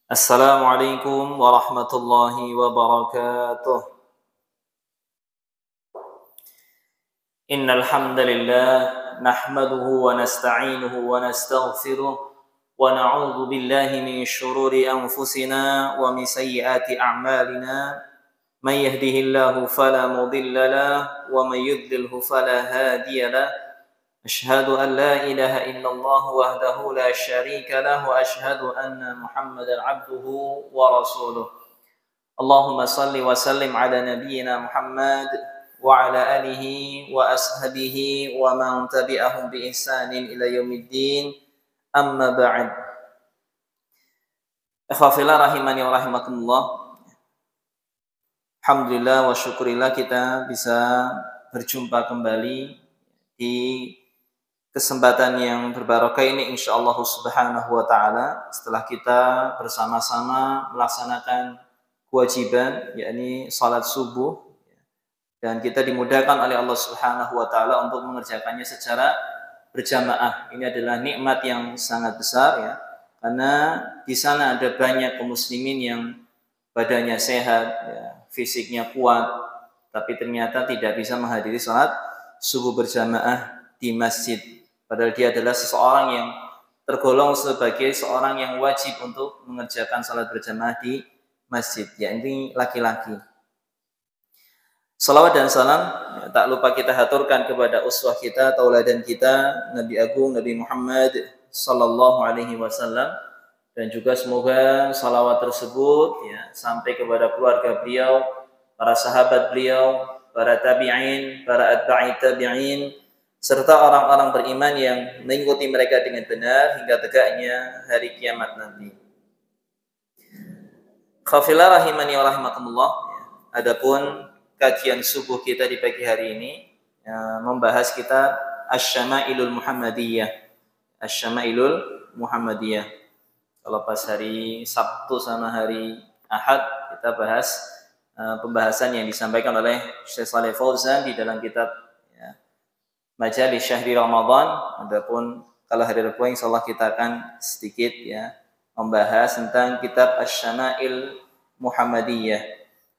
Assalamualaikum warahmatullahi wabarakatuh. Innal hamdalillah nahmaduhu wa nasta'inuhu wa nastaghfiruh wa na'udzu billahi min shururi anfusina wa min sayyiati a'malina. May yahdihillahu fala mudilla lahu wa may yudlilhu fala hadiya lahu. أشهد أن لا إله إلا الله وحده لا شريك له وأشهد أن محمدا عبده ورسوله اللهم صل وسلم على نبينا محمد وعلى آله وأصحابه ومن تبعهم بإحسان إلى يوم الدين أما بعد Ikhwafillah rahimani wa rahimakumullah. Alhamdulillah wa syukurillah kita bisa berjumpa kembali di kesempatan yang berbarokah ini insyaallah subhanahu wa ta'ala setelah kita bersama-sama melaksanakan kewajiban yakni salat subuh dan kita dimudahkan oleh Allah subhanahu wa ta'ala untuk mengerjakannya secara berjamaah. Ini adalah nikmat yang sangat besar ya, karena di sana ada banyak kaum muslimin yang badannya sehat ya, fisiknya kuat, tapi ternyata tidak bisa menghadiri salat subuh berjamaah di masjid. Padahal dia adalah seseorang yang tergolong sebagai seorang yang wajib untuk mengerjakan salat berjamaah di masjid, yakni laki-laki. Salawat dan salam tak lupa kita haturkan kepada uswah kita, tauladan kita, Nabi Agung Nabi Muhammad sallallahu alaihi wasallam, dan juga semoga salawat tersebut ya sampai kepada keluarga beliau, para sahabat beliau, para tabi'in, para atba'i tabi'in, serta orang-orang beriman yang mengikuti mereka dengan benar hingga tegaknya hari kiamat nanti. Khafilah rahimani wa rahimakumullah. Adapun kajian subuh kita di pagi hari ini membahas kitab Asy-Syama'ilul Muhammadiyah. Asy-Syama'ilul Muhammadiyah. Kalau pas hari Sabtu sama hari Ahad kita bahas pembahasan yang disampaikan oleh Syekh Shalih Fauzan di dalam kitab Majalis Syahri Ramadan. Adapun kalau hari Rabu insyaallah kita akan sedikit ya membahas tentang kitab Asy-Syama'il Muhammadiyah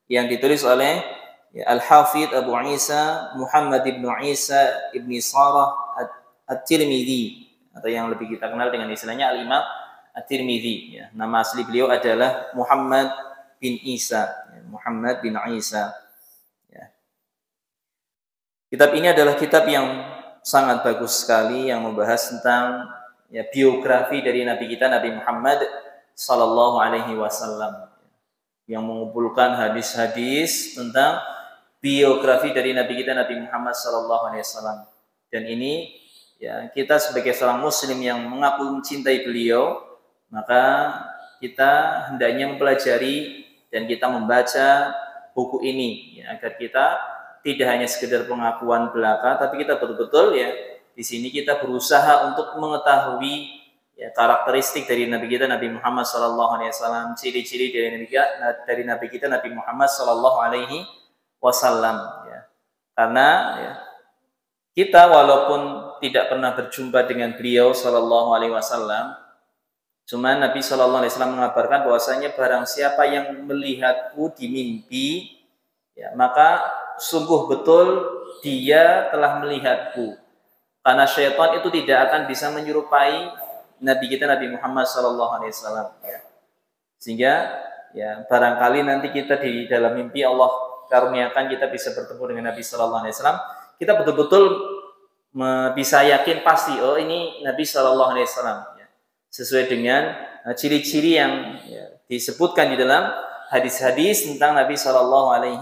yang ditulis oleh Al-Hafidz Abu Isa Muhammad ibnu Isa ibni Sarah At-Tirmidzi, atau yang lebih kita kenal dengan istilahnya Al-Imam At-Tirmidzi ya. Nama asli beliau adalah Muhammad bin Isa, Muhammad bin Isa. Kitab ini adalah kitab yang sangat bagus sekali yang membahas tentang ya, biografi dari Nabi kita Nabi Muhammad sallallahu alaihi wasallam, yang mengumpulkan hadis-hadis tentang biografi dari Nabi kita Nabi Muhammad sallallahu alaihi wasallam. Dan ini ya kita sebagai seorang muslim yang mengaku mencintai beliau, maka kita hendaknya mempelajari dan kita membaca buku ini ya, agar kita tidak hanya sekedar pengakuan belaka, tapi kita betul-betul ya di sini kita berusaha untuk mengetahui ya karakteristik dari Nabi kita Nabi Muhammad sallallahu alaihi wasallam, ciri-ciri dari Nabi kita Nabi Muhammad sallallahu alaihi wasallam ya. Karena ya, kita walaupun tidak pernah berjumpa dengan beliau sallallahu alaihi wasallam, cuman Nabi sallallahu alaihi wasallam mengabarkan bahwasanya barang siapa yang melihatku di mimpi ya, maka sungguh betul dia telah melihatku. Karena syaitan itu tidak akan bisa menyerupai Nabi kita Nabi Muhammad SAW. Ya. Sehingga ya barangkali nanti kita di dalam mimpi Allah karuniakan kita bisa bertemu dengan Nabi SAW. Kita betul-betul bisa yakin pasti, oh ini Nabi SAW. Ya. Sesuai dengan ciri-ciri yang ya, disebutkan di dalam hadis-hadis tentang Nabi SAW.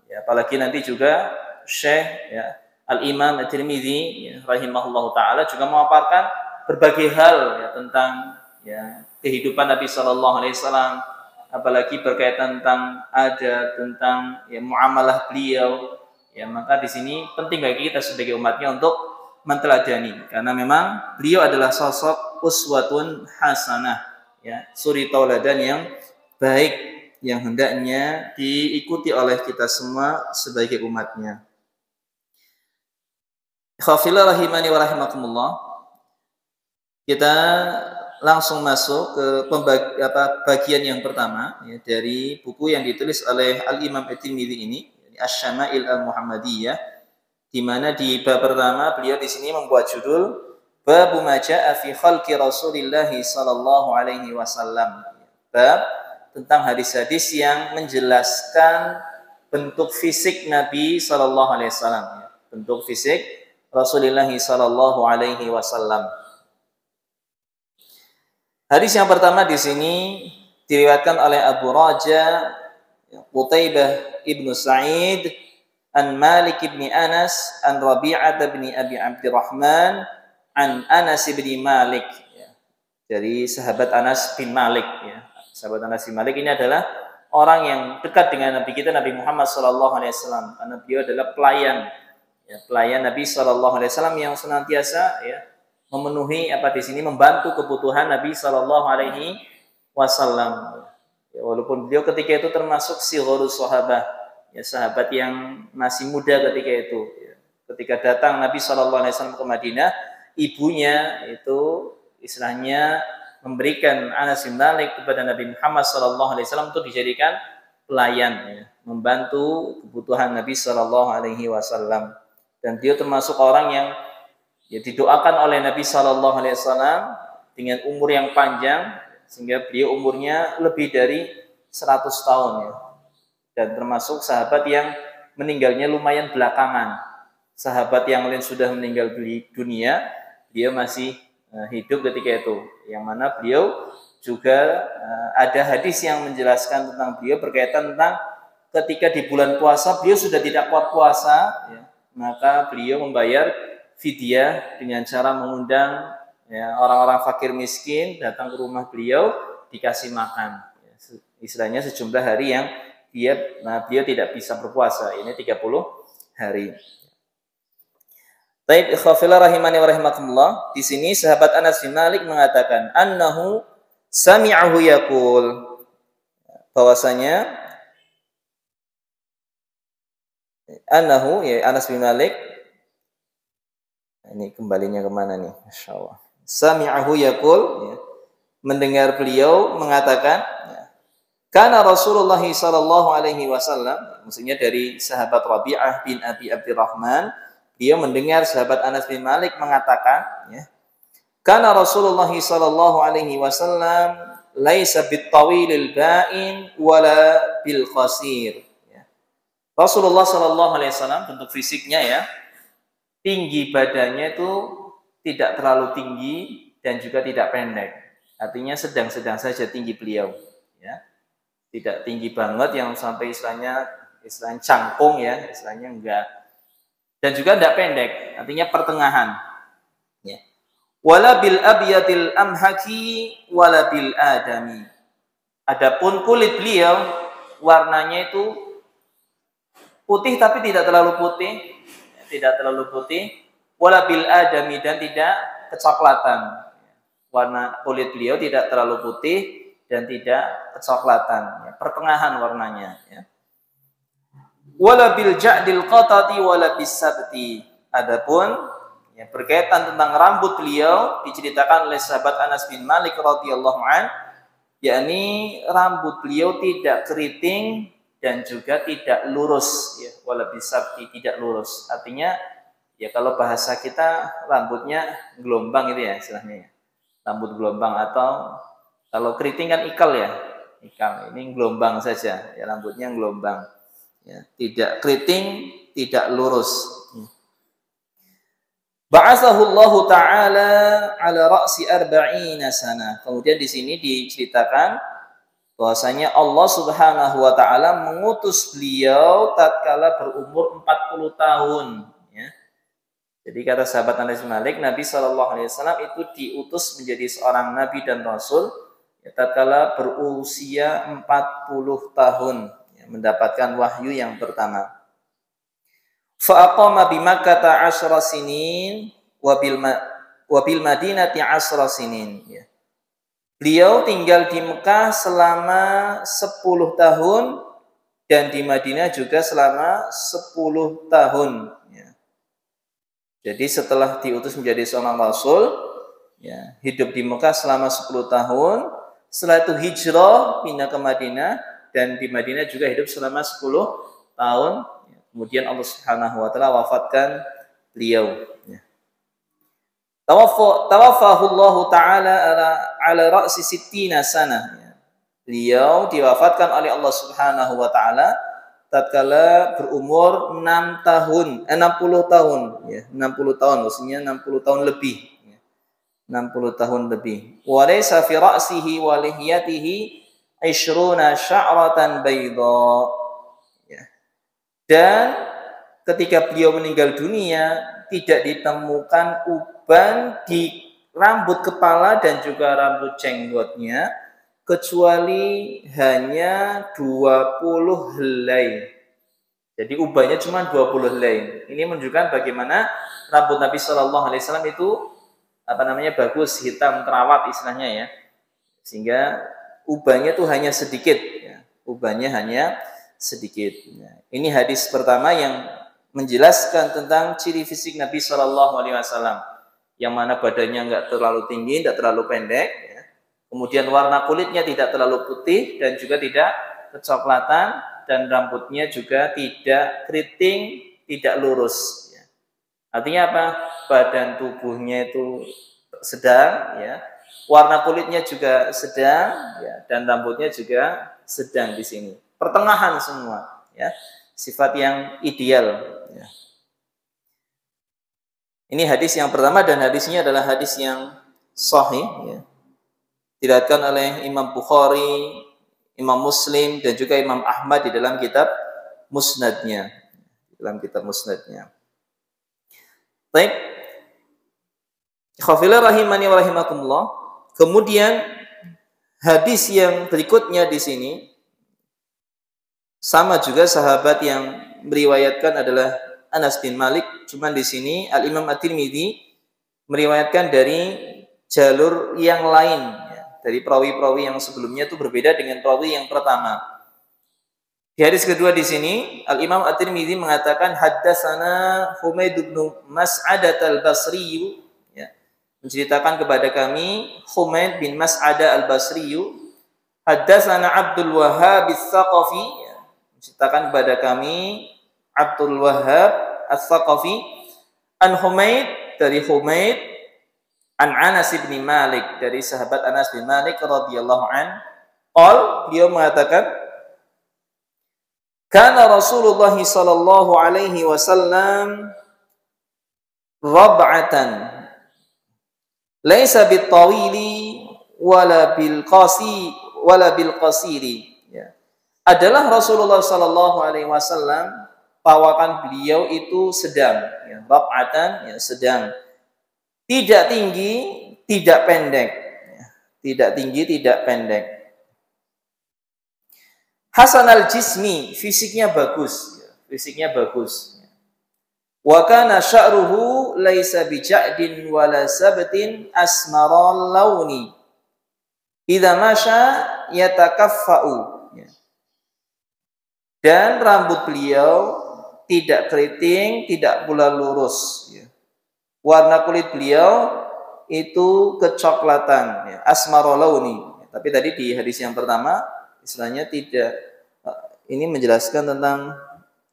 Ya, apalagi nanti juga Syekh ya, Al-Imam At-Tirmidzi ya, rahimahullahu taala juga memaparkan berbagai hal ya, tentang ya, kehidupan Nabi sallallahu alaihi wasallam, apalagi berkaitan tentang tentang ya, muamalah beliau ya. Maka di sini penting bagi kita sebagai umatnya untuk menteladani, karena memang beliau adalah sosok uswatun hasanah ya, suri tauladan yang baik yang hendaknya diikuti oleh kita semua sebagai umatnya. Khafillah rahimani wa rahimakumullah. Kita langsung masuk ke bagian yang pertama ya, dari buku yang ditulis oleh Al-Imam At-Tirmidzi ini, Asy-Syama'il Al-Muhammadiyah, di mana di bab pertama beliau di sini membuat judul Bab ma jaa'a fi khalqi Rasulillah sallallahu alaihi wasallam. Bab tentang hadis-hadis yang menjelaskan bentuk fisik Nabi sallallahu alaihi wasallam, bentuk fisik Rasulullah sallallahu alaihi wasallam. Hadis yang pertama di sini diriwayatkan oleh Abu Raja Qutaibah ibnu Sa'id an Malik ibn Anas an Rabi'ah ibn Abi Abdurrahman an Anas ibn Malik, ya. Dari sahabat Anas bin Malik, ya. Sahabat Anas bin Malik ini adalah orang yang dekat dengan Nabi kita Nabi Muhammad sallallahu alaihi wasallam, karena beliau adalah pelayan, ya, pelayan Nabi sallallahu alaihi wasallam yang senantiasa ya memenuhi di sini membantu kebutuhan Nabi sallallahu alaihi wasallam. Ya, walaupun beliau ketika itu termasuk sighorus sahabah, ya, sahabat yang masih muda ketika itu. Ya. Ketika datang Nabi sallallahu alaihi wasallam ke Madinah, ibunya itu istilahnya memberikan Anas bin Malik kepada Nabi Muhammad sallallahu alaihi wasallam untuk dijadikan pelayan, ya, membantu kebutuhan Nabi sallallahu alaihi wasallam. Dan dia termasuk orang yang ya didoakan oleh Nabi sallallahu alaihi wasallam dengan umur yang panjang sehingga beliau umurnya lebih dari 100 tahun, ya. Dan termasuk sahabat yang meninggalnya lumayan belakangan. Sahabat yang lain sudah meninggal dunia, dia masih hidup ketika itu. Yang mana beliau juga ada hadis yang menjelaskan tentang beliau berkaitan tentang ketika di bulan puasa beliau sudah tidak kuat puasa, ya, maka beliau membayar fidyah dengan cara mengundang ya, orang-orang fakir miskin datang ke rumah beliau dikasih makan. Ya, istilahnya sejumlah hari yang beliau tidak bisa berpuasa. Ini 30 hari. Baik, ikhwafillah rahimani wa rahimakumullah. Di sini sahabat Anas bin Malik mengatakan annahu sami'ahu yaqul, bahwasanya annahu, ya, Anas bin Malik, ini kembalinya kemana nih? Masya Allah. Sami'ahu yaqul, ya, mendengar beliau mengatakan, ya, kana Rasulullah sallallahu alaihi wasallam, maksudnya dari sahabat Rabi'ah bin Abi Abdurrahman, dia mendengar sahabat Anas bin Malik mengatakan, ya, kana Rasulullah sallallahu alaihi wasallam laisa bit-tawilil ba'in wala bil qasir. Ya. Rasulullah sallallahu alaihi wasallam bentuk fisiknya, ya, tinggi badannya itu tidak terlalu tinggi dan juga tidak pendek. Artinya sedang-sedang saja tinggi beliau, ya. Tidak tinggi banget yang sampai istilahnya cangkung, ya, istilahnya enggak. Dan juga tidak pendek, artinya pertengahan, ya. Wala bil abyadil amhaki wala bil adami. Adapun kulit beliau warnanya itu putih tapi tidak terlalu putih, wala bil adami, dan tidak kecoklatan. Warna kulit beliau tidak terlalu putih dan tidak kecoklatan, ya, pertengahan warnanya, ya. Wala bil ja'dil qatati wala bis sabti. Adapun ya, berkaitan tentang rambut beliau diceritakan oleh sahabat Anas bin Malik radhiyallahu an, yakni rambut beliau tidak keriting dan juga tidak lurus, ya, wala bis sabti, tidak lurus. Artinya ya kalau bahasa kita rambutnya gelombang itu, ya, istilahnya, ya. Rambut gelombang, atau kalau keriting kan ikal, ya. Ikal. Ini gelombang saja, ya, rambutnya gelombang. Ya, tidak keriting, tidak lurus. Ba'athahullahu ta'ala ala ra'si arba'ina sana. Kemudian di sini diceritakan bahwasanya Allah Subhanahu wa taala mengutus beliau tatkala berumur 40 tahun, ya. Jadi kata sahabat Anas bin Malik, Nabi sallallahu alaihi wasallam itu diutus menjadi seorang nabi dan rasul, ya, tatkala berusia 40 tahun, ya, mendapatkan wahyu yang pertama. Fa aqama bi Makkah 10 sinin wa bil Madinati 10 sinin, ya. Beliau tinggal di Mekah selama 10 tahun dan di Madinah juga selama 10 tahun. Ya. Jadi setelah diutus menjadi seorang rasul, ya, hidup di Mekah selama 10 tahun. Setelah itu hijrah pindah ke Madinah, dan di Madinah juga hidup selama 10 tahun. Kemudian Allah Subhanahu wa taala wafatkan beliau. Tawaffahu Allah taala ala ra'si 60 sana. Beliau diwafatkan oleh Allah Subhanahu wa taala tatkala berumur 60 tahun ya, 60 tahun, maksudnya 60 tahun lebih ya. 60 tahun lebih. Wa laysa fi ra'sihi wa lihiyatihi 20 sya'ratan bayda. Ya. Dan ketika beliau meninggal dunia tidak ditemukan uban di rambut kepala dan juga rambut jenggotnya, kecuali hanya 20 helai. Jadi ubannya cuma 20 helai. Ini menunjukkan bagaimana rambut Nabi Shallallahu Alaihi Wasallam itu bagus, hitam, terawat istilahnya ya. Sehingga ubannya tuh hanya sedikit. Ya. Ubannya hanya sedikit. Ya. Ini hadis pertama yang menjelaskan tentang ciri fisik Nabi Shallallahu Alaihi Wasallam, yang mana badannya nggak terlalu tinggi, tidak terlalu pendek. Ya. Kemudian warna kulitnya tidak terlalu putih dan juga tidak kecoklatan, dan rambutnya juga tidak keriting, tidak lurus. Ya. Artinya apa? Badan tubuhnya itu sedang, ya. Warna kulitnya juga sedang, ya. Dan rambutnya juga sedang di sini. Pertengahan semua, ya. Sifat yang ideal. Ya. Ini hadis yang pertama, dan hadisnya adalah hadis yang sahih. Ya. Diriwayatkan oleh Imam Bukhari, Imam Muslim, dan juga Imam Ahmad di dalam kitab Musnadnya. Baik. Khafillah rahimani wa rahimakumullah. Kemudian hadis yang berikutnya di sini sama juga sahabat yang meriwayatkan adalah Anas bin Malik. Cuman di sini Al-Imam At-Tirmidzi meriwayatkan dari jalur yang lain. Dari perawi-perawi yang sebelumnya itu berbeda dengan perawi yang pertama. Di hadis kedua di sini Al-Imam At-Tirmidzi mengatakan haddatsana Humaid bin Mas'adah al-Basri, ya, menceritakan kepada kami Humaid bin Mas'adah al-Basri. Haddatsana Abdul Wahhab Ats-Tsaqafi, ya, menceritakan kepada kami Abdul Wahhab Ats-Tsaqafi an Humaid, dari Humaid, an Anas bin Malik, dari sahabat Anas bin Malik radhiyallahu an. Beliau mengatakan, kana Rasulullah sallallahu alaihi wasallam rab'atan laisa bit-tawili wala bil-qasiri. Ya. Adalah Rasulullah sallallahu alaihi wasallam, pawakan beliau itu sedang, ya, rab'atan, ya, sedang. Tidak tinggi, tidak pendek. Tidak tinggi, tidak pendek. Hasan al-jismi, fisiknya bagus. Fisiknya bagus. Wa kana sya'ruhu laisa bija'din wala sabtin asmaral launi. Idza masya yatakaffa'u. Dan rambut beliau tidak keriting, tidak pula lurus. Warna kulit beliau itu kecoklatan, ya, asmarul launi. Tapi tadi di hadis yang pertama istilahnya tidak, ini menjelaskan tentang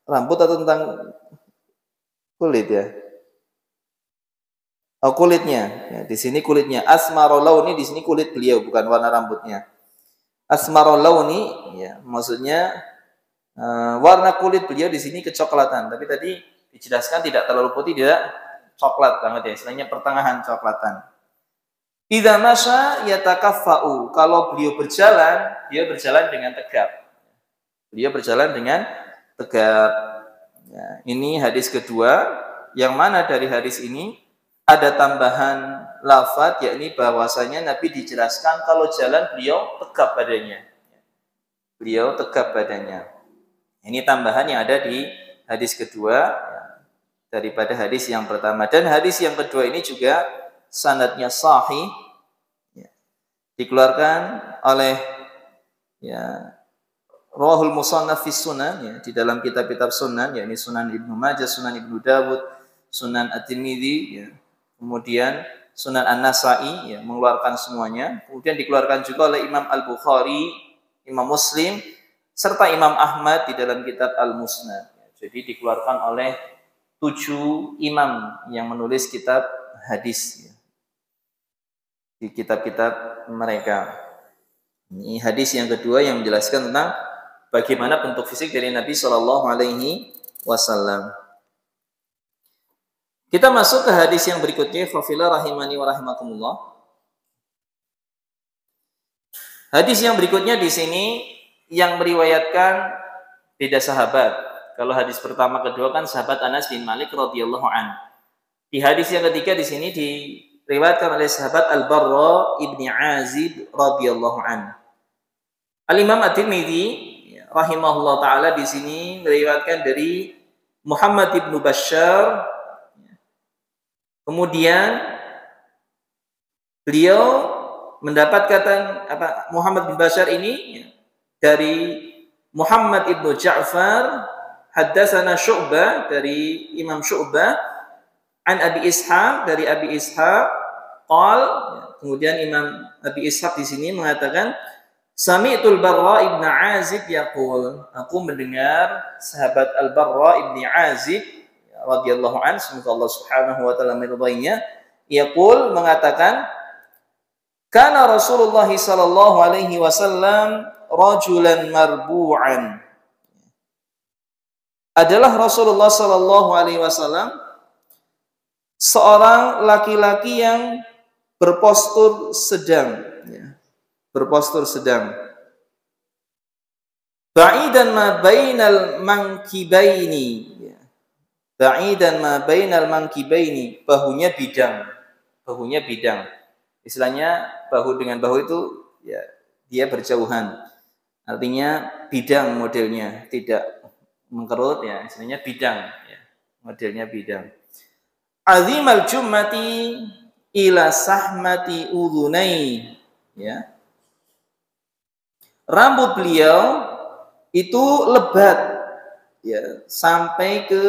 rambut atau tentang kulit ya? Oh, kulitnya. Ya, di sini kulitnya. Asmarul launi, di sini kulit beliau, bukan warna rambutnya. Asmarul launi, ya, maksudnya warna kulit beliau di sini kecoklatan. Tapi tadi dijelaskan tidak terlalu putih, tidak coklat banget ya, istilahnya pertengahan coklatan. Idza masya yatakaffa'u, kalau beliau berjalan, dia berjalan dengan tegap. Beliau berjalan dengan tegap. Ya, ini hadis kedua, yang mana dari hadis ini ada tambahan lafaz, yakni bahwasanya Nabi dijelaskan kalau jalan beliau tegap badannya. Beliau tegap badannya. Ini tambahan yang ada di hadis kedua daripada hadis yang pertama. Dan hadis yang kedua ini juga sanadnya sahih, ya, dikeluarkan oleh, ya, Rawahul Musannaf fi Sunan, ya, di dalam kitab-kitab Sunan, yakni Sunan Ibnu Majah, Sunan Ibnu Dawud, Sunan At-Tirmidzi, ya, kemudian Sunan An-Nasa'i, ya, mengeluarkan semuanya. Kemudian dikeluarkan juga oleh Imam Al-Bukhari, Imam Muslim, serta Imam Ahmad di dalam kitab Al-Musnad. Jadi dikeluarkan oleh 7 imam yang menulis kitab hadis, ya, di kitab-kitab mereka. Ini hadis yang kedua yang menjelaskan tentang bagaimana bentuk fisik dari Nabi Shallallahu Alaihi Wasallam. Kita masuk ke hadis yang berikutnya, Fafila rahimani wa rahimakumullah. Hadis yang berikutnya di sini yang meriwayatkan beda sahabat. Kalau hadis pertama kedua kan sahabat Anas bin Malik radhiyallahu an. Di hadis yang ketiga di sini diriwayatkan oleh sahabat Al-Barra ibni Azib radhiyallahu an. Al-Imam At-Tirmidzi rahimahullah taala di sini meriwayatkan dari Muhammad ibnu Bashar. Kemudian beliau mendapatkan Muhammad bin Bashar ini dari Muhammad ibnu Ja'far, haddatsana Syu'bah dari Imam Syu'bah, an Abi Ishaq dari Abi Ishaq, qal, kemudian Imam Abi Ishaq di sini mengatakan Sami'tul Barra ibn Azib yaqul, aku mendengar sahabat Al-Barra ibn Azib radhiyallahu an, semoga Allah Subhanahu wa taala meridainya, yaqul mengatakan kana Rasulullah sallallahu alaihi wasallam rajulan marbu'an. Adalah Rasulullah sallallahu alaihi wasallam seorang laki-laki yang berpostur sedang, ya, berpostur sedang. Ba'idan ma bainal mankibaini, ba'idan ma bainal mankibaini, bahunya bidang. Istilahnya bahu dengan bahu itu ya dia berjauhan. Artinya bidang modelnya, tidak mengkerut, ya, istilahnya bidang, ya, modelnya bidang. Azimal jummati ila sahmati udhunai, ya. Rambut beliau itu lebat, ya, sampai ke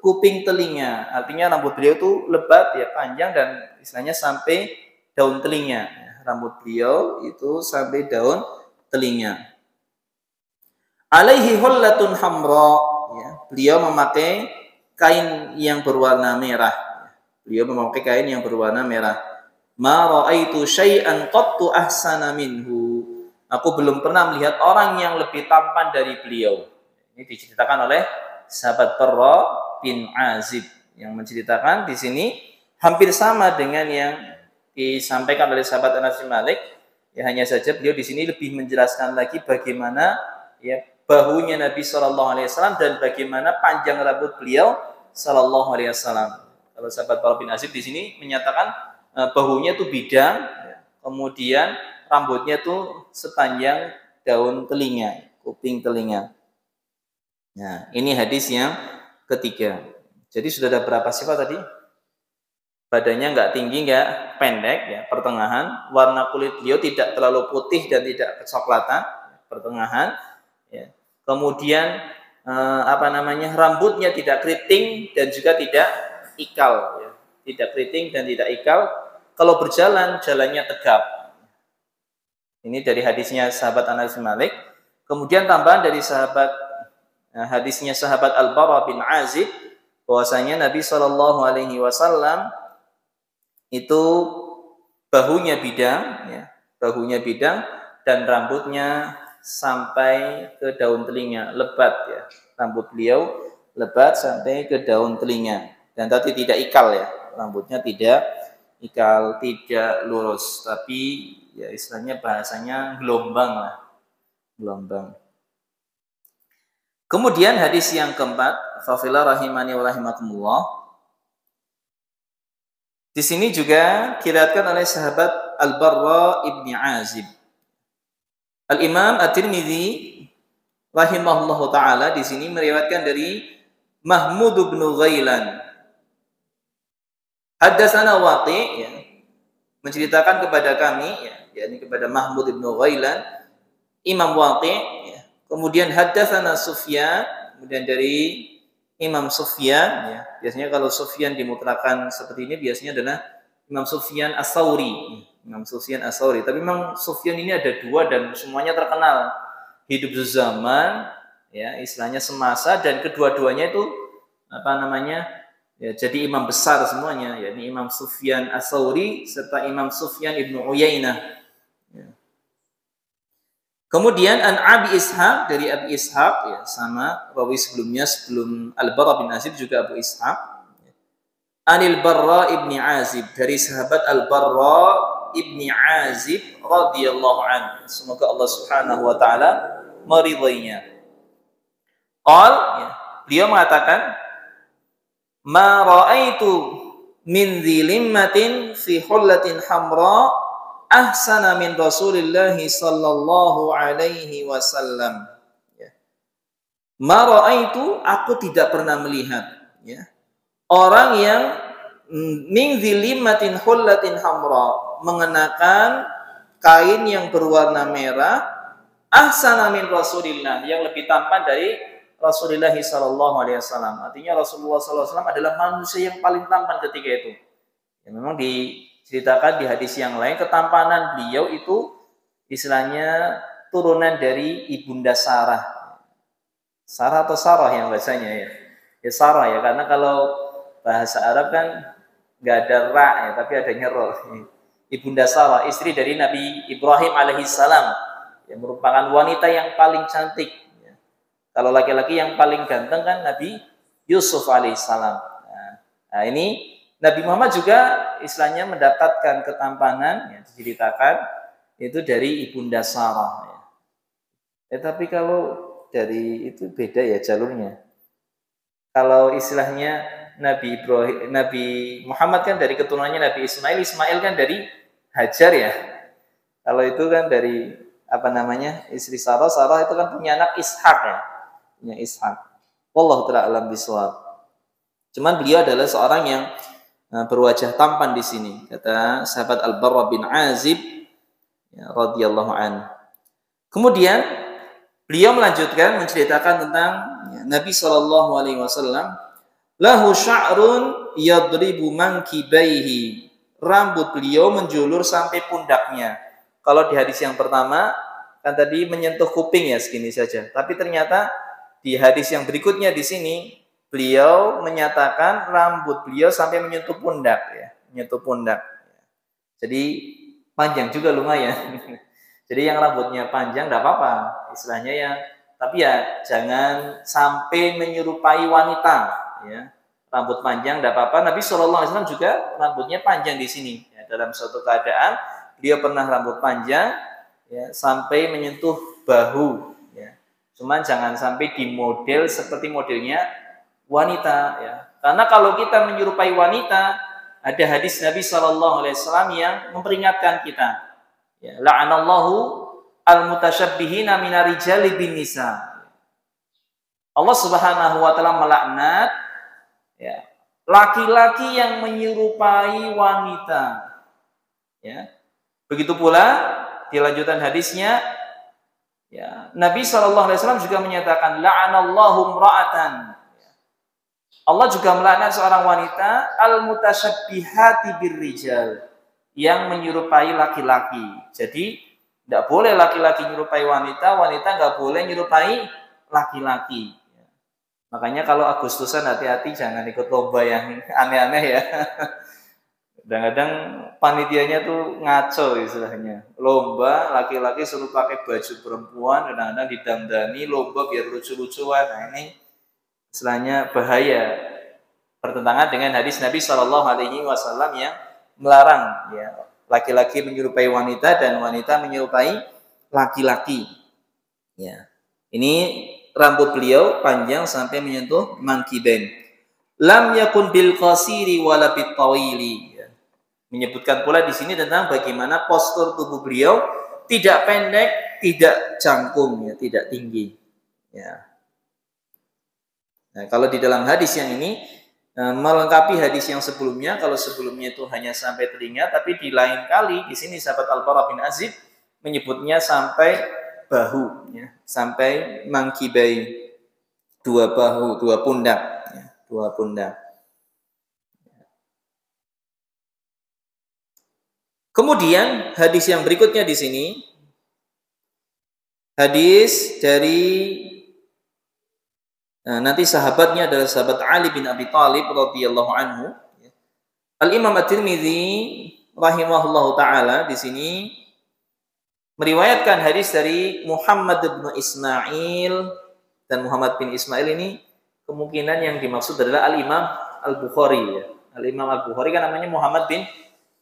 kuping telinga. Artinya rambut beliau itu lebat, ya, panjang, dan istilahnya sampai daun telinga. Rambut beliau itu sampai daun telinga. Alaihi hullatun hamra, ya, beliau memakai kain yang berwarna merah. Beliau memakai kain yang berwarna merah. Ma ra'aitu syai'an qattu ahsana minhu. Aku belum pernah melihat orang yang lebih tampan dari beliau. Ini diceritakan oleh sahabat Barra bin Azib yang menceritakan di sini hampir sama dengan yang disampaikan oleh sahabat Anas bin Malik. Ya, hanya saja beliau di sini lebih menjelaskan lagi bagaimana, ya, bahunya Nabi Shallallahu Alaihi Wasallam dan bagaimana panjang rambut beliau Shallallahu Alaihi Wasallam. Kalau sahabat Barra bin Azib di sini menyatakan bahunya itu bidang, ya, kemudian rambutnya itu sepanjang daun telinga, kuping telinga. Nah, ini hadis yang ketiga. Jadi sudah ada berapa sifat tadi? Badannya nggak tinggi, nggak pendek, ya, pertengahan. Warna kulit beliau tidak terlalu putih dan tidak kecoklatan, pertengahan. Ya. Kemudian rambutnya tidak keriting dan juga tidak ikal, ya. Tidak keriting dan tidak ikal. Kalau berjalan, jalannya tegap. Ini dari hadisnya sahabat Anas bin Malik. Kemudian tambahan dari hadisnya sahabat Al-Barra bin Azib, bahwasanya Nabi Shallallahu Alaihi Wasallam itu bahunya bidang, ya, bahunya bidang, dan rambutnya sampai ke daun telinga, lebat, ya, rambut beliau lebat sampai ke daun telinga, dan tadi tidak ikal, ya, rambutnya tidak ikal, tidak lurus, tapi ya istilahnya bahasanya gelombang lah, gelombang. Kemudian hadis yang keempat, fafila rahimani wa rahimakumullah. Di sini juga diriwayatkan oleh sahabat Al-Barra ibni Azib. Al-Imam At-Tirmidzi rahimahullahu taala di sini meriwayatkan dari Mahmud bin Ghailan. Haddatsana Waqi', ya, menceritakan kepada kami, ya, yakni kepada Mahmud bin Ghailan, Imam Waqi', ya. Kemudian haddatsana Sufyan, kemudian dari Imam Sufyan, ya. Biasanya kalau Sufyan dimutlakan seperti ini biasanya adalah Imam Sufyan Ats-Tsauri. Imam Sufyan Ats-Tsauri. Tapi Imam Sufyan ini ada dua dan semuanya terkenal. Hidup sezaman, ya, istilahnya semasa, dan kedua-duanya itu apa namanya? Ya, jadi imam besar semuanya, yakni Imam Sufyan Ats-Tsauri serta Imam Sufyan Ibnu Uyainah. Ya. Kemudian an Abi Ishaq, dari Abi Ishaq, ya, sama rawi sebelumnya, sebelum Al-Bara bin Azib juga Abu Ishaq. Anil Barra ibni Azib, dari sahabat Al-Barra ibni Azib radhiyallahu anhu. Semoga Allah Subhanahu wa taala meridainya. Qal, ya, beliau mengatakan, ma ra'aitu min dhilimmatin fi hullatin hamra ahsana min Rasulillah sallallahu alaihi wasallam. Ya. Ma ra'aitu, aku tidak pernah melihat, ya, orang yang min dhilimmatin hullatin hamra, mengenakan kain yang berwarna merah, ahsana min Rasulillah, yang lebih tampan dari Rasulullah sallallahu alaihi wasallam. Artinya Rasulullah sallallahu alaihi wasallam adalah manusia yang paling tampan ketika itu. Ya, memang diceritakan di hadis yang lain, ketampanan beliau itu istilahnya turunan dari ibunda Sarah. Sarah atau Sarah yang bacanya, ya? Ya Sarah, ya, karena kalau bahasa Arab kan nggak ada ra, ya, tapi adanya ro. Ibunda Sarah, istri dari Nabi Ibrahim alaihissalam, yang merupakan wanita yang paling cantik. Kalau laki-laki yang paling ganteng kan Nabi Yusuf alaihissalam. Nah, ini Nabi Muhammad juga istilahnya mendapatkan ketampanan, ya, diceritakan itu dari ibunda Sarah. Ya. Tapi kalau dari itu beda, ya, jalurnya. Kalau istilahnya Nabi Muhammad kan dari keturunannya Nabi Ismail, Ismail kan dari Hajar, ya. Kalau itu kan dari apa namanya, istri Sarah, Sarah itu kan punya anak Ishak, ya. Punya Ishak. Wallahu ta'ala alam bisawab. Cuman beliau adalah seorang yang berwajah tampan di sini, kata sahabat Al-Barra bin Azib, ya, radhiyallahu anhu. Kemudian beliau melanjutkan menceritakan tentang, ya, Nabi sallallahu alaihi wasallam, lahu sya'run yadribu mankibaihi. Rambut beliau menjulur sampai pundaknya. Kalau di hadis yang pertama kan tadi menyentuh kuping, ya, segini saja. Tapi ternyata di hadis yang berikutnya di sini beliau menyatakan rambut beliau sampai menyentuh pundak, ya, menyentuh pundak. Jadi panjang juga lumayan. Jadi yang rambutnya panjang tidak apa-apa, istilahnya, ya. Tapi ya jangan sampai menyerupai wanita, ya. Rambut panjang tidak apa-apa. Nabi Shallallahu Alaihi Wasallam juga rambutnya panjang di sini. Ya, dalam suatu keadaan beliau pernah rambut panjang, ya, sampai menyentuh bahu. Cuman jangan sampai di model seperti modelnya wanita, ya. Karena kalau kita menyerupai wanita, ada hadis Nabi Shallallahu Alaihi Wasallam yang memperingatkan kita, ya, la'anallahu al-mutasyabbihina minarijali bin nisa. Allah Subhanahu wa taala melaknat, ya, laki-laki yang menyerupai wanita, ya. Begitu pula di lanjutan hadisnya, ya, Nabi SAW juga menyatakan la'anallahu imra'atan. Allah juga melaknat seorang wanita al-mutasyabbihati birrijal, yang menyerupai laki-laki. Jadi tidak boleh laki-laki menyerupai wanita, wanita nggak boleh menyerupai laki-laki. Makanya kalau Agustusan hati-hati, jangan ikut lomba yang aneh-aneh, ya. Kadang-kadang panitianya tuh ngaco istilahnya. Lomba laki-laki suruh pakai baju perempuan, kadang-kadang didandani lomba biar lucu-lucuan. Nah, ini istilahnya bahaya, bertentangan dengan hadis Nabi Shallallahu Alaihi Wasallam yang melarang, ya, laki-laki menyerupai wanita dan wanita menyerupai laki-laki. Ya. Ini rambut beliau panjang sampai menyentuh mankibain. Lam yakun bil qasiri wala bit tawili. Menyebutkan pula di sini tentang bagaimana postur tubuh beliau tidak pendek, tidak jangkung, ya, tidak tinggi. Ya. Nah, kalau di dalam hadis yang ini melengkapi hadis yang sebelumnya, kalau sebelumnya itu hanya sampai telinga, tapi di lain kali di sini sahabat Al-Bara bin Azib menyebutnya sampai bahu, ya, sampai mangkibai, dua bahu, dua pundak, ya, dua pundak. Kemudian hadis yang berikutnya di sini, hadis dari nanti sahabatnya adalah sahabat Ali bin Abi Thalib radhiyallahu anhu. Al-Imam At-Tirmidzi rahimahullahu taala di sini meriwayatkan hadis dari Muhammad bin Ismail, dan Muhammad bin Ismail ini kemungkinan yang dimaksud adalah Al-Imam Al-Bukhari ya. Al-Imam Al-Bukhari kan namanya Muhammad bin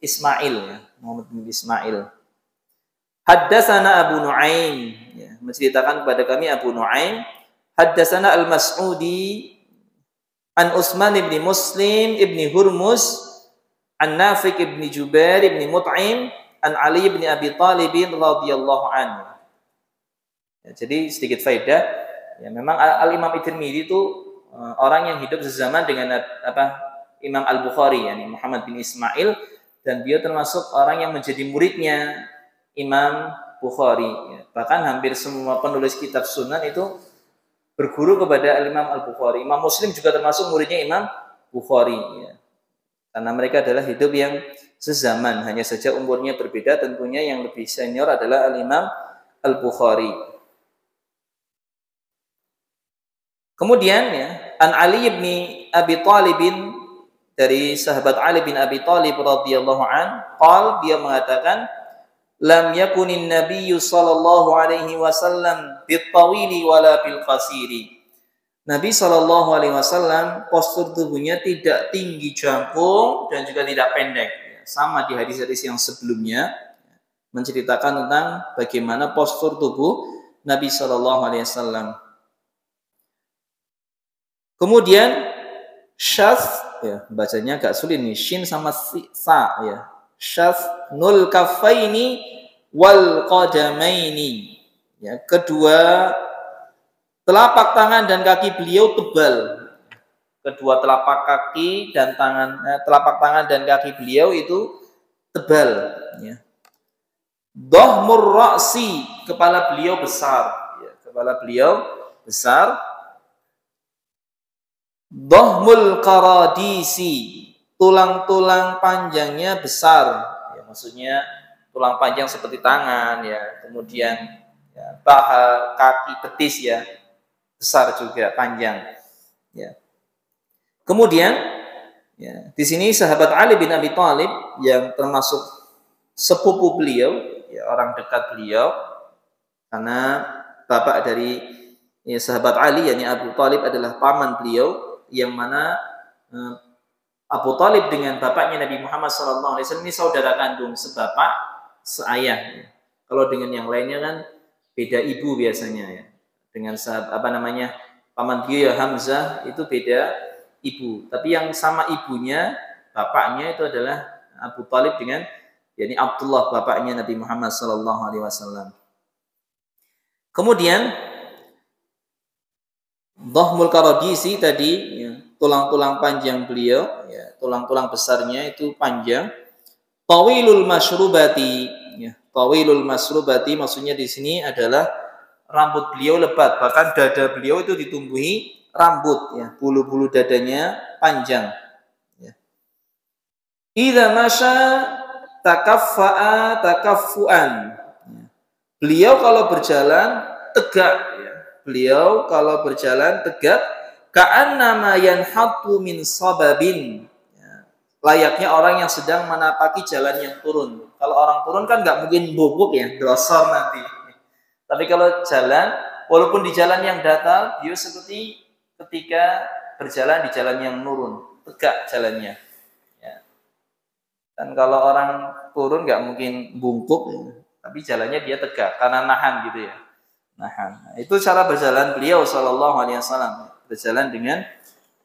Ismail ya. Muhammad bin Ismail. Haddatsana Abu Nuaim ya, menceritakan kepada kami Abu Nuaim, haddatsana Al-Mas'udi an Utsman bin Muslim ibni Hurmuz an Nafi' ibni Jubair ibni Mut'im an Ali bin Abi Thalib radhiyallahu anhu. Ya, jadi sedikit faedah ya, memang Al-Imam At-Tirmidzi itu orang yang hidup sezaman dengan Imam Al-Bukhari yakni Muhammad bin Ismail, dan beliau termasuk orang yang menjadi muridnya Imam Bukhari ya. Bahkan hampir semua penulis kitab sunan itu berguru kepada Imam Al-Bukhari. Imam Muslim juga termasuk muridnya Imam Bukhari ya. Karena mereka adalah hidup yang sezaman, hanya saja umurnya berbeda. Tentunya yang lebih senior adalah Al-Imam Al-Bukhari. Kemudian ya, an Ali bin Abi Thalib, dari sahabat Ali bin Abi Thalib radhiyallahu an, dia mengatakan, lam yakunin nabiyyu sallallahu alaihi wasallam bitawili wala bil qasiri. Nabi sallallahu alaihi wasallam postur tubuhnya tidak tinggi jangkung dan juga tidak pendek. Sama di hadis-hadis yang sebelumnya menceritakan tentang bagaimana postur tubuh Nabi sallallahu alaihi wasallam. Kemudian syas ya, bacanya agak sulit nih, shin sama sa ya. Syas nul kafaini wal qadamaini ya, kedua telapak tangan dan kaki beliau tebal. Kedua telapak kaki dan telapak tangan dan kaki beliau itu tebal ya. Dhahmur ra'si, kepala beliau besar ya, kepala beliau besar. Dhahmul qaradisi, tulang-tulang panjangnya besar ya, maksudnya tulang panjang seperti tangan ya, kemudian ya, paha, kaki, betis ya, besar juga, panjang ya. Kemudian ya, di sini sahabat Ali bin Abi Thalib yang termasuk sepupu beliau ya, orang dekat beliau, karena bapak dari ya, sahabat Ali yakni Abu Thalib adalah paman beliau, yang mana Abu Thalib dengan bapaknya Nabi Muhammad SAW ini saudara kandung, sebapak seayah ya. Kalau dengan yang lainnya kan beda ibu biasanya ya. Dengan paman beliau ya Hamzah itu beda ibu, tapi yang sama ibunya bapaknya itu adalah Abu Thalib dengan yakni Abdullah, bapaknya Nabi Muhammad SAW. Kemudian dhahmul qaradisi tadi ya, tulang-tulang panjang beliau ya, tulang-tulang besarnya itu panjang. Tawilul masyrubati ya, tawilul masyrubati maksudnya di sini adalah rambut beliau lebat, bahkan dada beliau itu ditumbuhi rambut ya, bulu-bulu dadanya panjang ya. Idza masya takaffa'a takaffuan ya. Beliau kalau berjalan tegak ya. Beliau kalau berjalan tegak, ka'annama yanhatu min sababin ya, layaknya orang yang sedang menapaki jalan yang turun. Kalau orang turun kan nggak mungkin bobok ya, drosor nanti. Tapi kalau jalan, walaupun di jalan yang datar, dia seperti ketika berjalan di jalan yang nurun, tegak jalannya ya. Dan kalau orang turun nggak mungkin bungkuk ya, tapi jalannya dia tegak karena nahan gitu ya. Nah, itu cara berjalan beliau sallallahu alaihi wasallam, berjalan dengan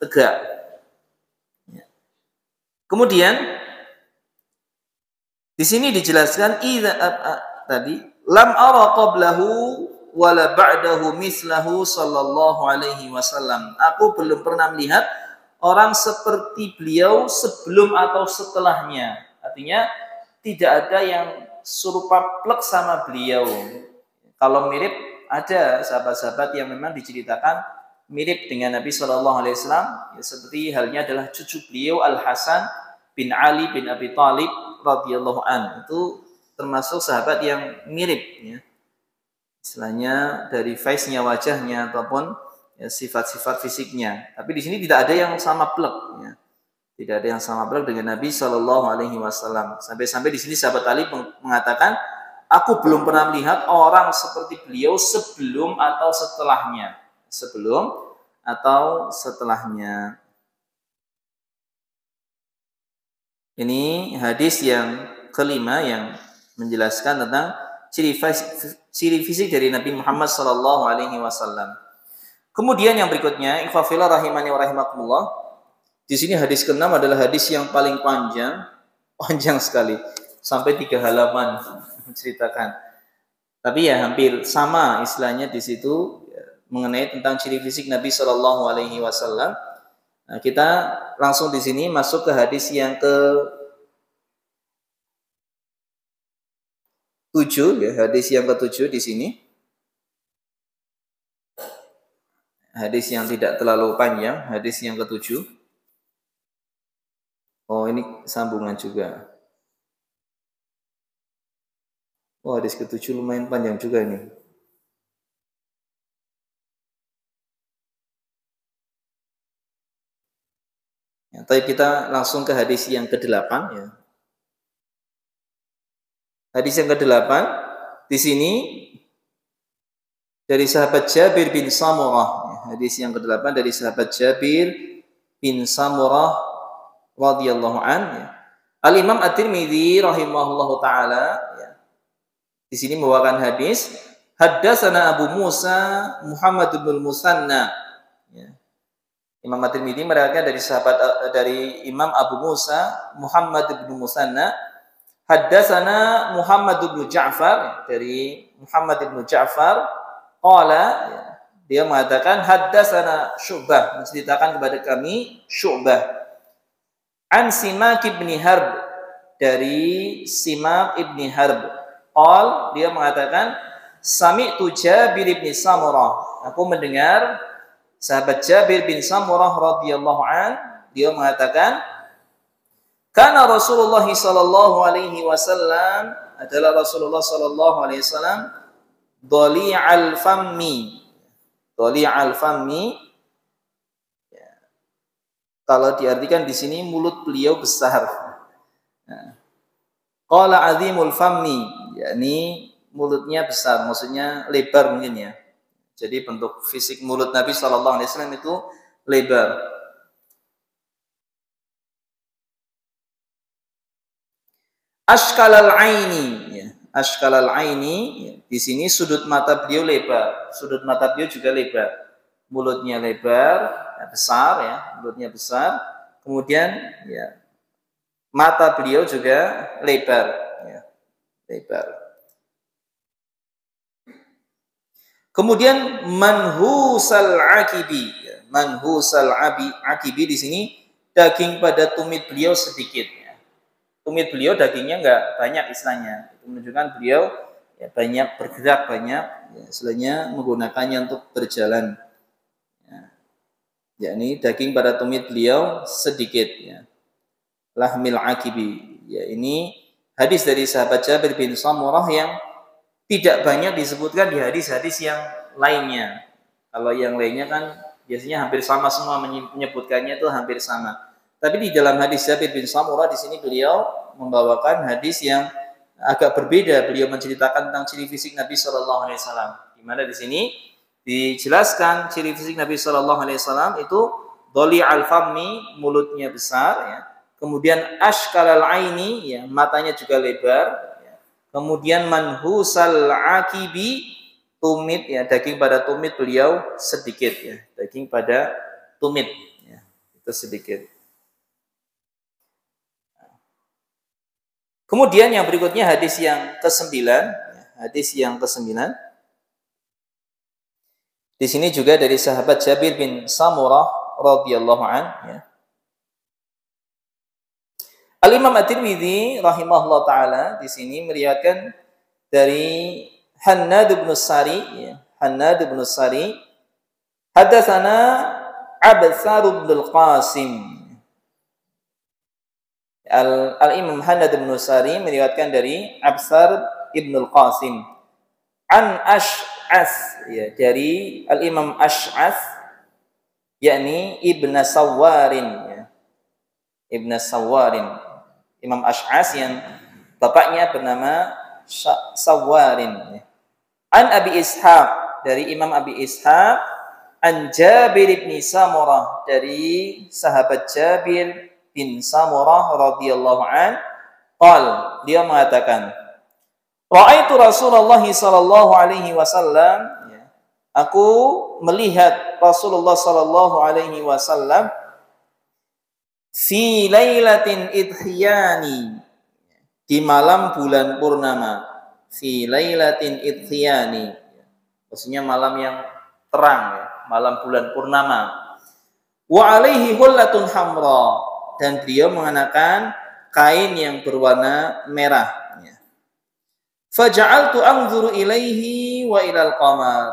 tegak. Ya. Kemudian di sini dijelaskan tadi lam ara qablahu wala ba'dahu mislahu sallallahu alaihi wasallam. Aku belum pernah melihat orang seperti beliau sebelum atau setelahnya. Artinya tidak ada yang serupa plek sama beliau. Kalau mirip, ada sahabat-sahabat yang memang diceritakan mirip dengan Nabi Shallallahu Alaihi Wasallam, ya, seperti halnya adalah cucu beliau Al Hasan bin Ali bin Abi Thalib radhiyallahu an itu termasuk sahabat yang mirip ya. Istilahnya dari face-nya, wajahnya ataupun ya, sifat-sifat fisiknya. Tapi di sini tidak ada yang sama plek ya. Tidak ada yang sama plek dengan Nabi Shallallahu alaihi wasallam. Sampai-sampai di sini sahabat Ali mengatakan, aku belum pernah melihat orang seperti beliau sebelum atau setelahnya. Sebelum atau setelahnya. Ini hadis yang kelima yang menjelaskan tentang ciri fisik dari Nabi Muhammad sallallahu alaihi wasallam. Kemudian yang berikutnya, ikhwafillah rahimani wa rahimakumullah. Di sini hadis ke-6 adalah hadis yang paling panjang sekali, sampai 3 halaman menceritakan. Tapi ya hampir sama istilahnya di situ mengenai tentang ciri fisik Nabi sallallahu alaihi wasallam. Nah, kita langsung di sini masuk ke hadis yang ke-7 ya, hadis yang ke-7 di sini. Hadis yang tidak terlalu panjang, hadis yang ke-7. Oh, ini sambungan juga. Oh, hadis ke-7 lumayan panjang juga ini. Ya, tapi kita langsung ke hadis yang ke-8 ya. Hadis yang ke-8 di sini dari sahabat Jabir bin Samurah. Ya, hadis yang ke-8 dari sahabat Jabir bin Samurah radhiyallahu an. Ya. Al-Imam At-Tirmidzi rahimahullahu taala ya. Di sini membawakan hadis haddatsana Abu Musa Muhammad bin Musanna. Ya. Imam At-Tirmidzi meriwayatkan dari Imam Abu Musa Muhammad bin Musanna, haddatsana Muhammad bin Ja'far, dari Muhammad bin Ja'far qala, dia mengatakan haddatsana Syu'bah, menceritakan kepada kami Syu'bah, an Simak ibn Harb, dari Simak ibn Harb qala, dia mengatakan sami'tu Jabir bin Samurah, aku mendengar sahabat Jabir bin Samurah radhiyallahu an, dia mengatakan kana Rasulullah sallallahu alaihi wasallam, adalah Rasulullah sallallahu alaihi wasallam dhali'al fammi. Dhali'al fammi ya, kalau diartikan di sini mulut beliau besar. Qala azimul fammi, yakni mulutnya besar, maksudnya lebar mungkin ya. Jadi bentuk fisik mulut Nabi Shallallahu Alaihi Wasallam itu lebar. Ashkalal aini, ya. Ashkalal aini, ya. Di sini sudut mata beliau lebar, sudut mata beliau juga lebar. Mulutnya lebar, ya, besar ya, mulutnya besar. Kemudian ya, mata beliau juga lebar, ya, lebar. Kemudian manhusal akibi, manhusal akibi di sini daging pada tumit beliau sedikit. Ya. Tumit beliau dagingnya enggak banyak istilahnya. Itu menunjukkan beliau ya, banyak bergerak, banyak ya, istilahnya menggunakannya untuk berjalan. Ya. Yakni daging pada tumit beliau sedikit. Ya. Lahmil akibi. Ya, ini hadis dari sahabat Jabir bin Samurah yang tidak banyak disebutkan di hadis-hadis yang lainnya. Kalau yang lainnya kan biasanya hampir sama semua, menyebutkannya itu hampir sama. Tapi di dalam hadis Jabir bin Samurah di sini beliau membawakan hadis yang agak berbeda. Beliau menceritakan tentang ciri fisik Nabi Shallallahu Alaihi Wasallam. Di mana di sini dijelaskan ciri fisik Nabi Shallallahu Alaihi Wasallam itu dhali al-fammi, mulutnya besar, ya. Kemudian ashkalal aini, ya, matanya juga lebar. Kemudian manhusal akibi, tumit ya, daging pada tumit beliau sedikit ya, daging pada tumit ya, itu sedikit. Kemudian yang berikutnya hadis yang ke-9, hadis yang ke-9. Di sini juga dari sahabat Jabir bin Samurah radhiyallahu an ya. Al-Imam At-Tirmidzi rahimahullah taala di sini meriwayatkan dari Hannad bin Sari, ya. Hannad bin Sari, hadatsana Absar bin Qasim. Al-Imam Hanad bin Sari meriwayatkan dari Absar Ibnul Qasim an Ash'as, ya, dari Al-Imam Ash'as, yakni Ibn Sawwarin, ya. Ibn Sawwarin, Imam Ash'as yang bapaknya bernama Sawwarin, ya. An Abi Ishaq, dari Imam Abi Ishaq, an Jabir bin Samurah, dari sahabat Jabir bin Samurah radhiyallahu an, qal, dia mengatakan, ra'aitu Rasulullah sallallahu alaihi wasallam, ya, aku melihat Rasulullah sallallahu alaihi wasallam fi lailatin idhiyani, di malam bulan purnama, fi lailatin idhiyani, maksudnya malam yang terang, ya, malam bulan purnama. Wa alaihi hullatun hamra, dan beliau mengenakan kain yang berwarna merah. Faja'altu anzuru ilaihi wa ilal qamar,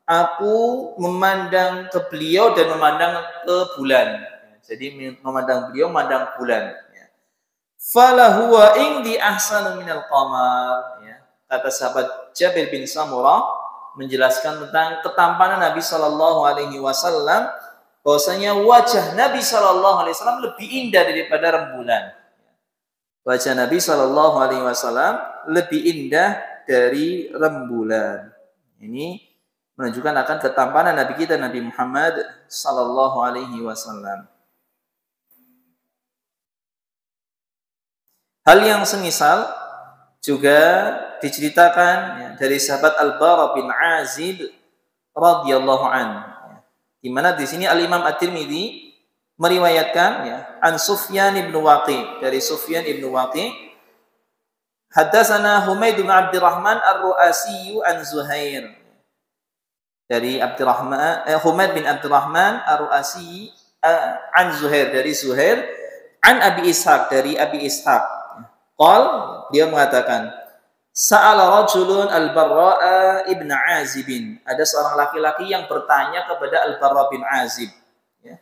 aku memandang ke beliau dan memandang ke bulan. Jadi memandang beliau, memandang bulan. Falahuwa indi ahsanu minal qamar, ya. Kata sahabat Jabir bin Samurah menjelaskan tentang ketampanan Nabi Shallallahu Alaihi Wasallam, bahwasanya wajah Nabi Shallallahu Alaihi Wasallam lebih indah daripada rembulan. Wajah Nabi Shallallahu Alaihi Wasallam lebih indah dari rembulan. Ini menunjukkan akan ketampanan Nabi kita, Nabi Muhammad Shallallahu Alaihi Wasallam. Hal yang semisal juga diceritakan, ya, dari sahabat Al-Bara bin Azib radhiyallahu anhu, di mana di sini Al-Imam At-Tirmidzi meriwayatkan, ya, an Sufyan bin Waqi, dari Sufyan bin Waqi, haddatsana Humaid bin Abdurrahman Ar-Ru'asi an Zuhair, dari Humaid bin Abdurrahman Ar-Ru'asi an Zuhair, dari Zuhair, an Abi Ishaq, dari Abi Ishaq. Qal, dia mengatakan, sa'ala rajulun al-Barra'a ibn Azib, ada seorang laki-laki yang bertanya kepada Al-Barra bin Azib, ya.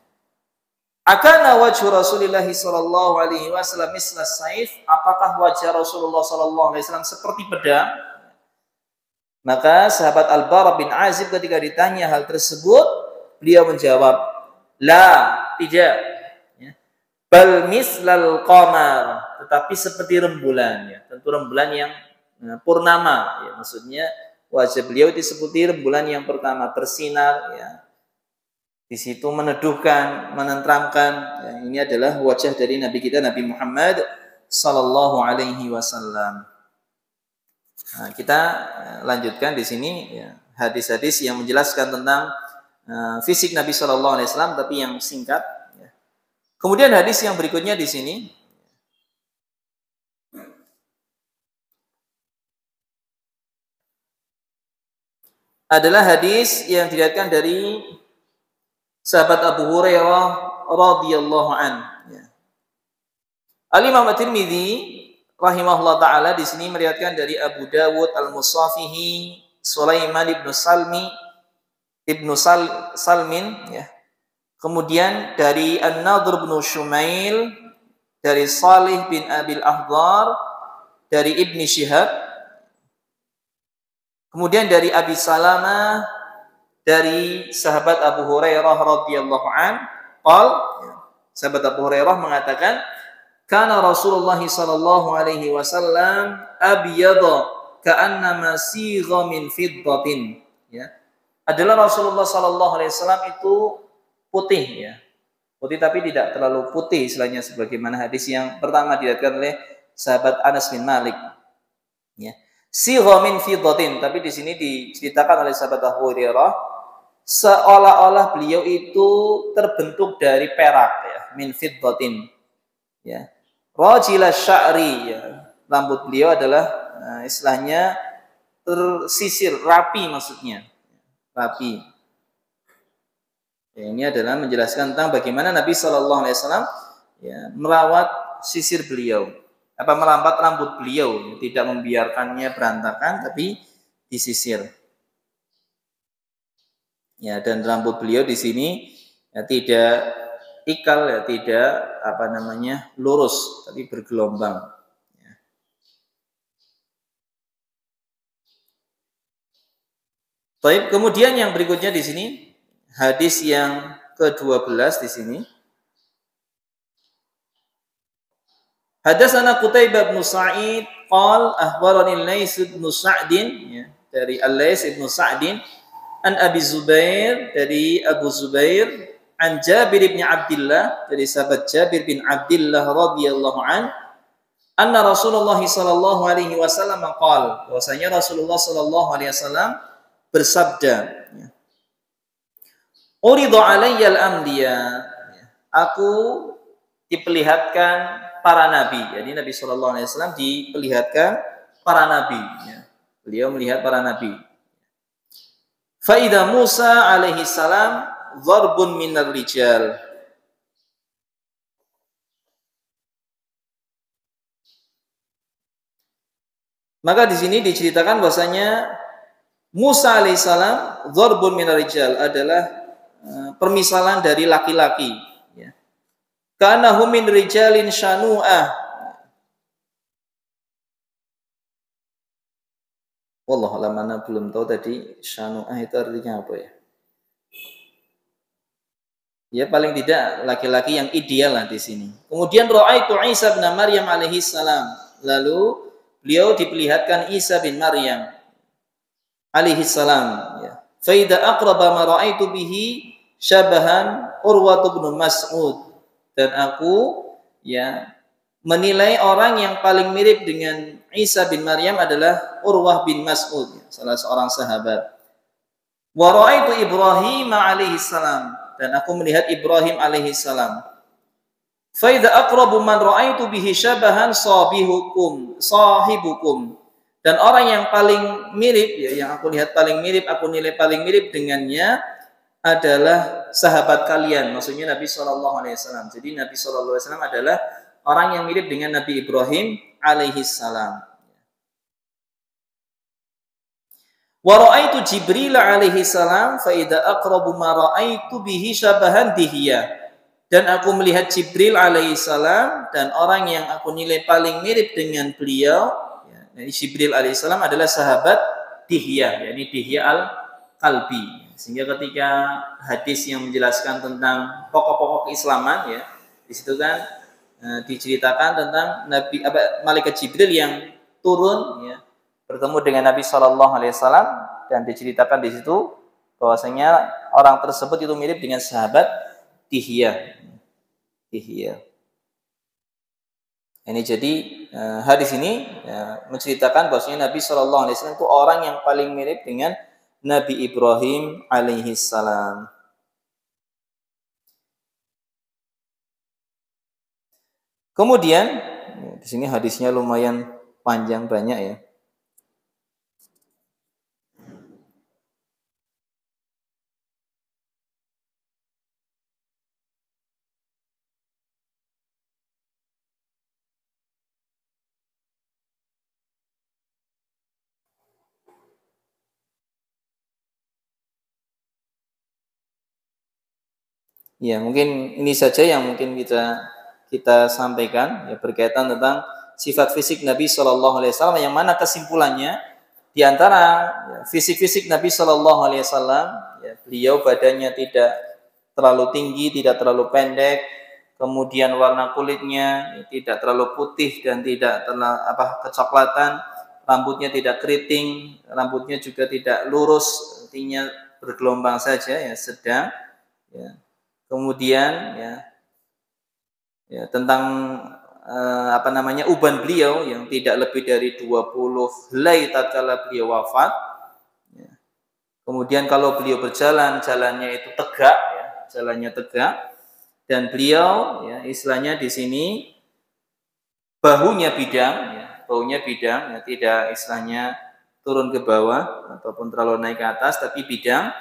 Akana wajhu Rasulullah sallallahu alaihi wasallam misla saif, apakah wajah Rasulullah sallallahu alaihi wasallam seperti pedang? Maka sahabat Al-Barra bin Azib ketika ditanya hal tersebut, beliau menjawab, la, tidak, ya. Bal mislal qamar, tetapi seperti rembulan, ya. Tentu rembulan yang purnama, ya. Maksudnya wajah beliau itu seperti rembulan yang pertama bersinar, ya. Di situ meneduhkan, menenteramkan, ya. Ini adalah wajah dari Nabi kita, Nabi Muhammad sallallahu alaihi wasallam. Nah, kita lanjutkan di sini, ya, hadis-hadis yang menjelaskan tentang fisik Nabi sallallahu alaihi wasallam, tapi yang singkat. Ya. Kemudian hadis yang berikutnya di sini adalah hadis yang diriwayatkan dari sahabat Abu Hurairah radhiyallahu an. Al-Imam At-Tirmidzi rahimahullah taala di sini meriwayatkan dari Abu Dawud Al-Musafihi, Sulaiman ibnu Salmin, ya. Kemudian dari An-Nadhr bin Shumail, dari Salih bin Abil Ahdar, dari Ibni Syihab, kemudian dari Abi Salamah, dari sahabat Abu Hurairah radhiyallahu an, qal, sahabat Abu Hurairah mengatakan, kana Rasulullah sallallahu alaihi wasallam abyadha ka'annama sigha min fiddatin, ya. Adalah Rasulullah sallallahu alaihi wasallam itu putih, ya. Putih tapi tidak terlalu putih istilahnya, sebagaimana hadis yang pertama diriwayatkan oleh sahabat Anas bin Malik, ya. Sigha min fiddatin, tapi di sini diceritakan oleh sahabat Abu Hurairah seolah-olah beliau itu terbentuk dari perak, ya, min fiddatin, ya. Rajila sya'ri, ya. Rambut beliau adalah istilahnya tersisir, rapi, maksudnya rapi. Ya, ini adalah menjelaskan tentang bagaimana Nabi Shallallahu Alaihi Wasallam, ya, merawat sisir beliau, merawat rambut beliau, tidak membiarkannya berantakan, tapi disisir. Ya, dan rambut beliau di sini, ya, tidak ikal, ya, tidak lurus, tapi bergelombang. Baik, kemudian yang berikutnya di sini hadis yang ke-12 di sini. Hadatsana Qutaibah bin Sa'id qal akhbarani Al-Laits bin Sa'din, ya, dari Al-Laits bin Sa'din, an Abi Zubair, dari Abu Zubair, an Jabir bin Abdullah, dari sahabat Jabir bin Abdullah radhiyallahu an, anna Rasulullah sallallahu alaihi wasallam qala, bahwasanya Rasulullah sallallahu alaihi wasallam bersabda, ya, Uridu alayya al-anbiya, aku diperlihatkan para nabi. Jadi Nabi Shallallahu Alaihi Wasallam diperlihatkan para nabi. Ya. Beliau melihat para nabi. Faida Musa alaihi salam dharbun minar rijal. Maka di sini diceritakan bahwasanya Musa alaihi salam dharbun minar rijal adalah permisalan dari laki-laki. Ya. Karena min rijalin syanu'ah. Wallahualam, mana belum tahu tadi syanu'ah itu artinya apa ya. Ya paling tidak laki-laki yang ideal lah di sini. Kemudian ra'aitu Isa bin Maryam alaihi salam. Lalu beliau diperlihatkan Isa bin Maryam alaihi salam. Ya. Fa idza aqraba ma ra'aitu bihi syabahan Urwah bin Mas'ud. Dan aku, ya, menilai orang yang paling mirip dengan Isa bin Maryam adalah Urwah bin Mas'ud, ya, salah seorang sahabat. Wa ra'aitu Ibrahim alaihi salam, dan aku melihat Ibrahim alaihi salam. Fa idza aqrabu man ra'aitu bihi syabahan sahibukum. Dan orang yang paling mirip, ya, yang aku lihat paling mirip, aku nilai paling mirip dengannya adalah sahabat kalian, maksudnya Nabi Shallallahu Alaihi Wasallam. Jadi Nabi Shallallahu Alaihi Wasallam adalah orang yang mirip dengan Nabi Ibrahim alaihi salam. Wa ra'aitu Jibril alaihi salam fa idza aqrabu ma ra'aitu bihi syabahan Dihya. Dan aku melihat Jibril alaihi salam, dan orang yang aku nilai paling mirip dengan beliau, ya, Jibril alaihi salam adalah sahabat Dihya, yakni Dihya al-Kalbi. Sehingga ketika hadis yang menjelaskan tentang pokok-pokok keislaman, ya, di situ kan diceritakan tentang malaikat Jibril yang turun, ya, bertemu dengan Nabi Shallallahu Alaihi Wasallam, dan diceritakan di situ bahwasanya orang tersebut itu mirip dengan sahabat Dihya. Ini jadi hadis ini, ya, menceritakan bahwasanya Nabi Shallallahu Alaihi Wasallam itu orang yang paling mirip dengan Nabi Ibrahim alaihi salam. Kemudian di sini hadisnya lumayan panjang, banyak, ya. Ya, mungkin ini saja yang mungkin kita sampaikan, ya, berkaitan tentang sifat fisik Nabi Shallallahu Alaihi Wasallam, yang mana kesimpulannya di antara, ya, fisik Nabi Shallallahu Alaihi Wasallam, ya, beliau badannya tidak terlalu tinggi, tidak terlalu pendek, kemudian warna kulitnya tidak terlalu putih dan tidak terlalu kecoklatan, rambutnya tidak keriting, rambutnya juga tidak lurus, artinya bergelombang saja, ya, sedang, ya. Kemudian, ya, tentang uban beliau yang tidak lebih dari 20 helai tatkala beliau wafat. Ya. Kemudian kalau beliau berjalan, jalannya itu tegak, ya, jalannya tegak, dan beliau, ya, istilahnya di sini bahunya bidang, ya, tidak istilahnya turun ke bawah ataupun terlalu naik ke atas, tapi bidang.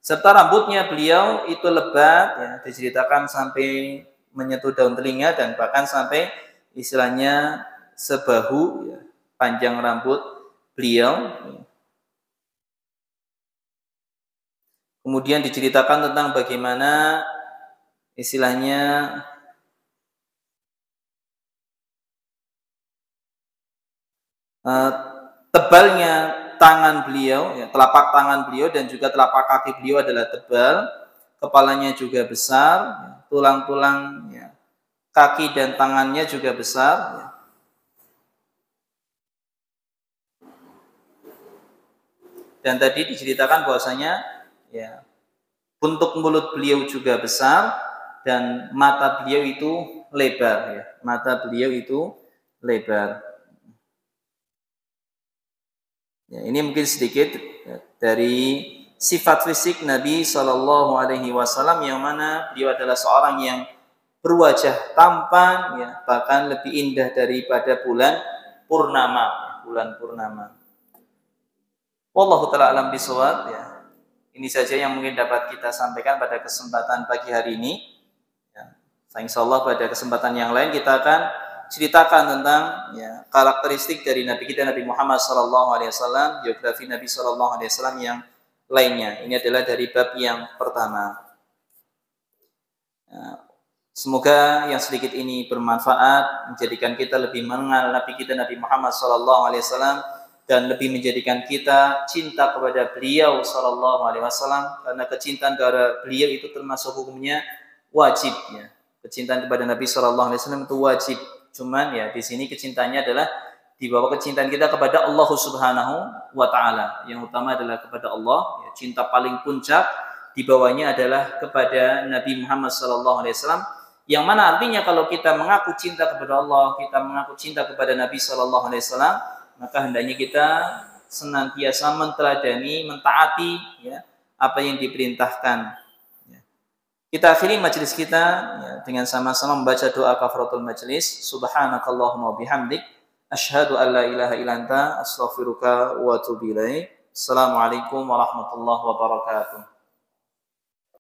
Serta rambutnya beliau itu lebat, ya, diceritakan sampai menyentuh daun telinga, dan bahkan sampai istilahnya sebahu, ya, panjang rambut beliau. Kemudian diceritakan tentang bagaimana istilahnya tebalnya tangan beliau, ya, telapak tangan beliau dan juga telapak kaki beliau adalah tebal, kepalanya juga besar, ya, tulang-tulang, ya, kaki dan tangannya juga besar. Ya. Dan tadi diceritakan bahwasanya, ya, untuk mulut beliau juga besar dan mata beliau itu lebar. Ya. Mata beliau itu lebar. Ya, ini mungkin sedikit, ya, dari sifat fisik Nabi Shallallahu Alaihi Wasallam yang mana beliau adalah seorang yang berwajah tampan, ya, bahkan lebih indah daripada bulan purnama. Bulan purnama. Wallahu taala alam bisawab. Ya. Ini saja yang mungkin dapat kita sampaikan pada kesempatan pagi hari ini. Ya. Insyaallah pada kesempatan yang lain kita akan ceritakan tentang, ya, karakteristik dari Nabi kita Nabi Muhammad SAW, biografi Nabi SAW yang lainnya. Ini adalah dari bab yang pertama. Ya, semoga yang sedikit ini bermanfaat, menjadikan kita lebih mengenal Nabi kita Nabi Muhammad SAW dan lebih menjadikan kita cinta kepada beliau SAW, karena kecintaan kepada beliau itu termasuk hukumnya wajib. Ya. Kecintaan kepada Nabi SAW itu wajib. Cuman, ya, di sini kecintaannya adalah di bawah kecintaan kita kepada Allah Subhanahu wa taala. Yang utama adalah kepada Allah, ya, cinta paling puncak, di bawahnya adalah kepada Nabi Muhammad SAW. Yang mana artinya kalau kita mengaku cinta kepada Allah, kita mengaku cinta kepada Nabi SAW, maka hendaknya kita senantiasa menteladani, mentaati, ya, apa yang diperintahkan. Kita akhiri majelis kita, ya, dengan sama-sama membaca doa kafaratul majelis. Subhanakallahumma bihamdik, asyhadu an la ilaha illa anta, astaghfiruka wa atubu ilaik. Assalamualaikum warahmatullahi wabarakatuh.